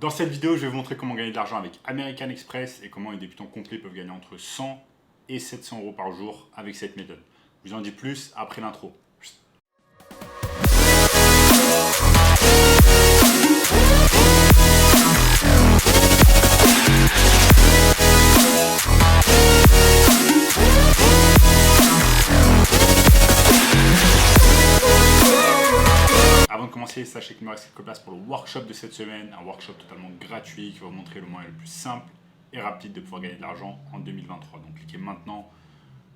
Dans cette vidéo, je vais vous montrer comment gagner de l'argent avec American Express et comment les débutants complets peuvent gagner entre 100 et 700 euros par jour avec cette méthode. Je vous en dis plus après l'intro. Avant de commencer, sachez qu'il me reste quelques places pour le workshop de cette semaine, un workshop totalement gratuit qui va vous montrer le moyen le plus simple et rapide de pouvoir gagner de l'argent en 2023. Donc cliquez maintenant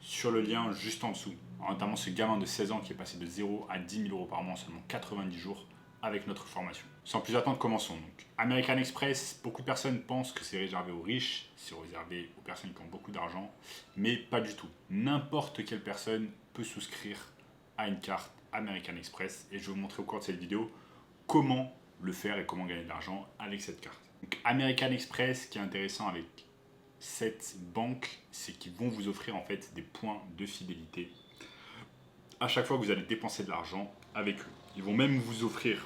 sur le lien juste en dessous, notamment ce gamin de 16 ans qui est passé de 0 à 10 000 euros par mois en seulement 90 jours avec notre formation. Sans plus attendre, commençons. Donc, American Express, beaucoup de personnes pensent que c'est réservé aux riches, c'est réservé aux personnes qui ont beaucoup d'argent, mais pas du tout. N'importe quelle personne peut souscrire à une carte American Express et je vais vous montrer au cours de cette vidéo comment le faire et comment gagner de l'argent avec cette carte. Donc, American Express, ce qui est intéressant avec cette banque, c'est qu'ils vont vous offrir en fait des points de fidélité à chaque fois que vous allez dépenser de l'argent avec eux. Ils vont même vous offrir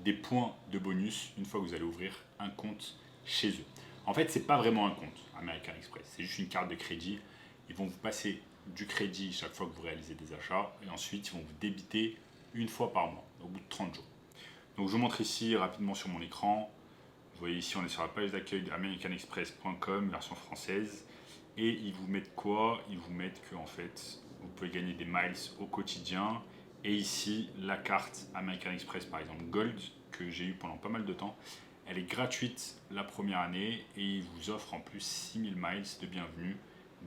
des points de bonus une fois que vous allez ouvrir un compte chez eux. En fait, c'est pas vraiment un compte American Express, c'est juste une carte de crédit. Ils vont vous passer du crédit chaque fois que vous réalisez des achats et ensuite ils vont vous débiter une fois par mois au bout de 30 jours. Donc je vous montre ici rapidement sur mon écran. Vous voyez ici on est sur la page d'accueil de americanexpress.com version française et ils vous mettent quoi? Ils vous mettent que en fait vous pouvez gagner des miles au quotidien et ici la carte American Express par exemple Gold que j'ai eu pendant pas mal de temps, elle est gratuite la première année et ils vous offrent en plus 6000 miles de bienvenue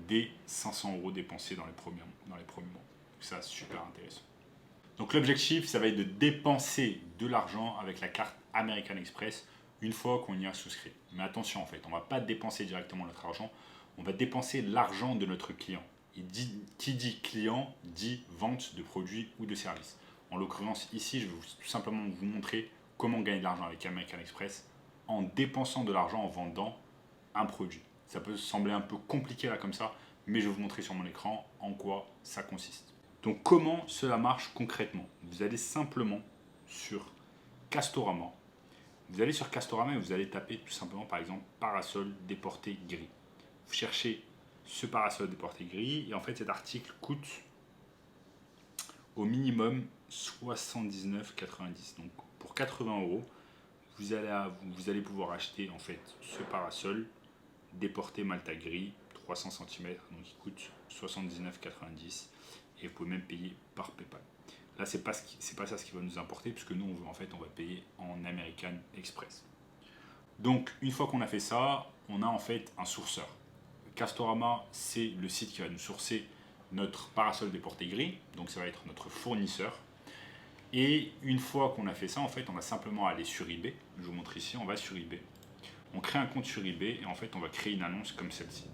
dès 500 euros dépensés dans les premiers mois. Donc ça, super intéressant. Donc l'objectif, ça va être de dépenser de l'argent avec la carte American Express une fois qu'on y a souscrit. Mais attention en fait, on ne va pas dépenser directement notre argent, on va dépenser l'argent de notre client. Et qui dit client dit vente de produits ou de services. En l'occurrence ici, je vais tout simplement vous montrer comment gagner de l'argent avec American Express en dépensant de l'argent en vendant un produit. Ça peut sembler un peu compliqué là comme ça, mais je vais vous montrer sur mon écran en quoi ça consiste. Donc comment cela marche concrètement? Vous allez simplement sur Castorama. Vous allez sur Castorama et vous allez taper tout simplement par exemple parasol déporté gris. Vous cherchez ce parasol déporté gris et en fait cet article coûte au minimum 79,90. Donc pour 80 euros, vous allez pouvoir acheter en fait ce parasol déporté Malta gris 300 cm, donc il coûte 79,90 et vous pouvez même payer par PayPal. Là, c'est pas ça ce qui va nous importer puisque nous, on va payer en American Express. Donc, une fois qu'on a fait ça, on a en fait un sourceur. Castorama, c'est le site qui va nous sourcer notre parasol déporté gris, donc ça va être notre fournisseur. Et une fois qu'on a fait ça, en fait, on va simplement aller sur eBay. Je vous montre ici, on va sur eBay. On crée un compte sur eBay et en fait on va créer une annonce comme celle-ci.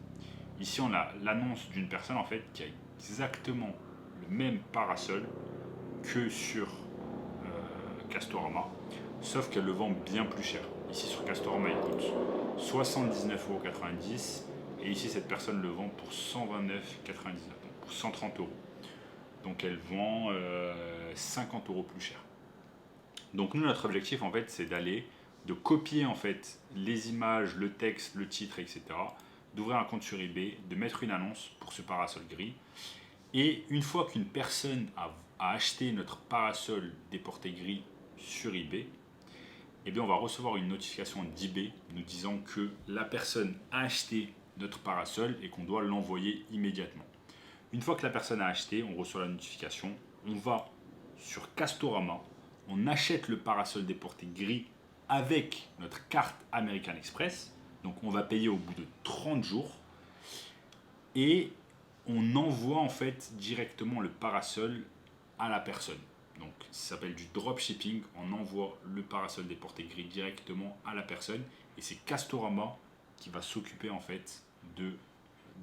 Ici on a l'annonce d'une personne en fait qui a exactement le même parasol que sur Castorama, sauf qu'elle le vend bien plus cher. Ici sur Castorama il coûte 79,90 € et ici cette personne le vend pour 129,99 €, donc pour 130 €. Donc elle vend 50 € plus cher. Donc nous notre objectif en fait c'est de copier en fait les images, le texte, le titre, etc. D'ouvrir un compte sur eBay, de mettre une annonce pour ce parasol gris. Et une fois qu'une personne a acheté notre parasol déporté gris sur eBay, eh bien on va recevoir une notification d'eBay nous disant que la personne a acheté notre parasol et qu'on doit l'envoyer immédiatement. Une fois que la personne a acheté, on reçoit la notification, on va sur Castorama, on achète le parasol déporté gris avec notre carte American Express, donc on va payer au bout de 30 jours et on envoie en fait directement le parasol à la personne. Donc ça s'appelle du dropshipping, on envoie le parasol déporté gris directement à la personne et c'est Castorama qui va s'occuper en fait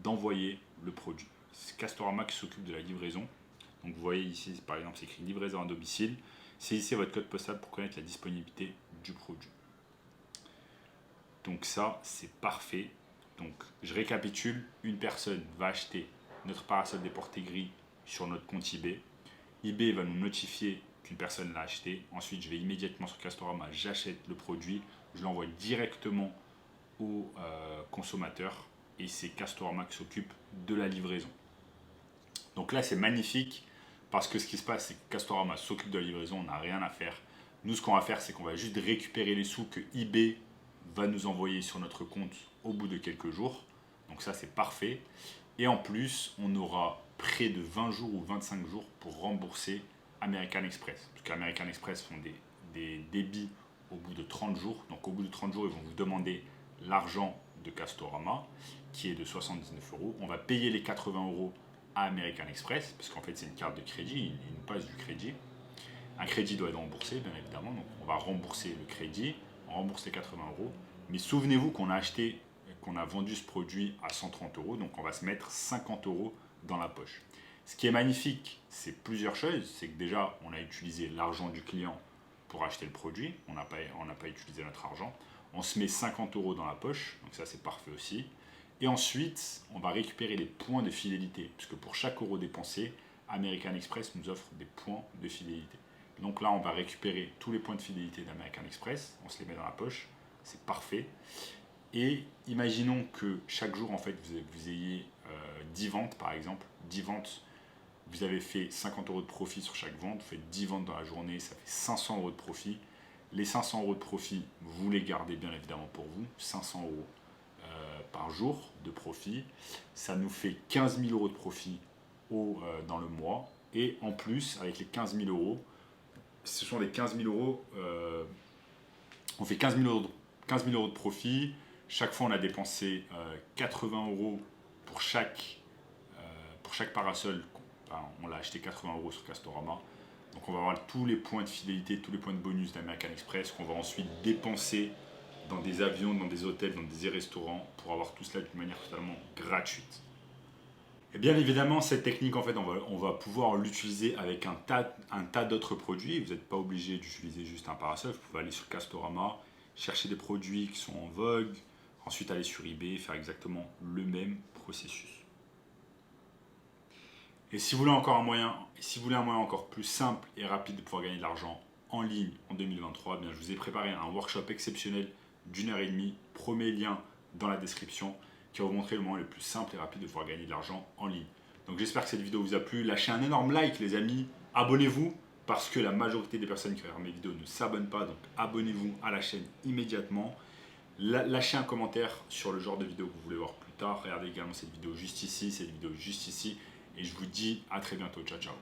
d'envoyer le produit. C'est Castorama qui s'occupe de la livraison. Donc vous voyez ici par exemple c'est écrit livraison à domicile. Saisissez votre code postal pour connaître la disponibilité du produit. Donc ça, c'est parfait. Donc je récapitule, une personne va acheter notre parasol déporté gris sur notre compte eBay. eBay va nous notifier qu'une personne l'a acheté. Ensuite, je vais immédiatement sur Castorama, j'achète le produit. je l'envoie directement au consommateur et c'est Castorama qui s'occupe de la livraison. Donc là, c'est magnifique parce que ce qui se passe, c'est que Castorama s'occupe de la livraison, on n'a rien à faire. Nous, ce qu'on va faire, c'est qu'on va juste récupérer les sous que eBay va nous envoyer sur notre compte au bout de quelques jours. Donc ça, c'est parfait. Et en plus, on aura près de 20 jours ou 25 jours pour rembourser American Express. Parce qu'American Express font des débits au bout de 30 jours. Donc au bout de 30 jours, ils vont vous demander l'argent de Castorama, qui est de 79 euros. On va payer les 80 euros à American Express, parce qu'en fait c'est une carte de crédit, il nous passe du crédit. Un crédit doit être remboursé, bien évidemment, donc on va rembourser le crédit, on rembourse les 80 euros. Mais souvenez-vous qu'on a vendu ce produit à 130 euros, donc on va se mettre 50 euros dans la poche. Ce qui est magnifique, c'est plusieurs choses. C'est que déjà, on a utilisé l'argent du client pour acheter le produit, on n'a pas utilisé notre argent. On se met 50 euros dans la poche, donc ça c'est parfait aussi. Et ensuite, on va récupérer les points de fidélité, puisque pour chaque euro dépensé, American Express nous offre des points de fidélité. Donc là, on va récupérer tous les points de fidélité d'American Express, on se les met dans la poche, c'est parfait. Et imaginons que chaque jour, en fait, vous ayez 10 ventes, par exemple. 10 ventes, vous avez fait 50 euros de profit sur chaque vente, vous faites 10 ventes dans la journée, ça fait 500 euros de profit. Les 500 euros de profit, vous les gardez bien évidemment pour vous, 500 euros par jour de profit. Ça nous fait 15 000 euros de profit dans le mois. Et en plus, avec les 15 000 euros, ce sont les 15 000 euros, on fait 15 000 euros de profit. Chaque fois, on a dépensé 80 euros pour chaque parasol. Enfin, on l'a acheté 80 euros sur Castorama. Donc on va avoir tous les points de fidélité, tous les points de bonus d'American Express qu'on va ensuite dépenser dans des avions, dans des hôtels, dans des restaurants pour avoir tout cela d'une manière totalement gratuite. Et bien évidemment, cette technique, en fait, on va pouvoir l'utiliser avec un tas d'autres produits. Vous n'êtes pas obligé d'utiliser juste un parasol. Vous pouvez aller sur Castorama, chercher des produits qui sont en vogue, ensuite aller sur eBay, faire exactement le même processus. Et si vous voulez un moyen encore plus simple et rapide de pouvoir gagner de l'argent en ligne en 2023, bien, je vous ai préparé un workshop exceptionnel d'1h30. Premier lien dans la description qui va vous montrer le moyen le plus simple et rapide de pouvoir gagner de l'argent en ligne. Donc j'espère que cette vidéo vous a plu. Lâchez un énorme like les amis. Abonnez-vous parce que la majorité des personnes qui regardent mes vidéos ne s'abonnent pas. Donc abonnez-vous à la chaîne immédiatement. Lâchez un commentaire sur le genre de vidéo que vous voulez voir plus tard. Regardez également cette vidéo juste ici, cette vidéo juste ici. Et je vous dis à très bientôt. Ciao, ciao.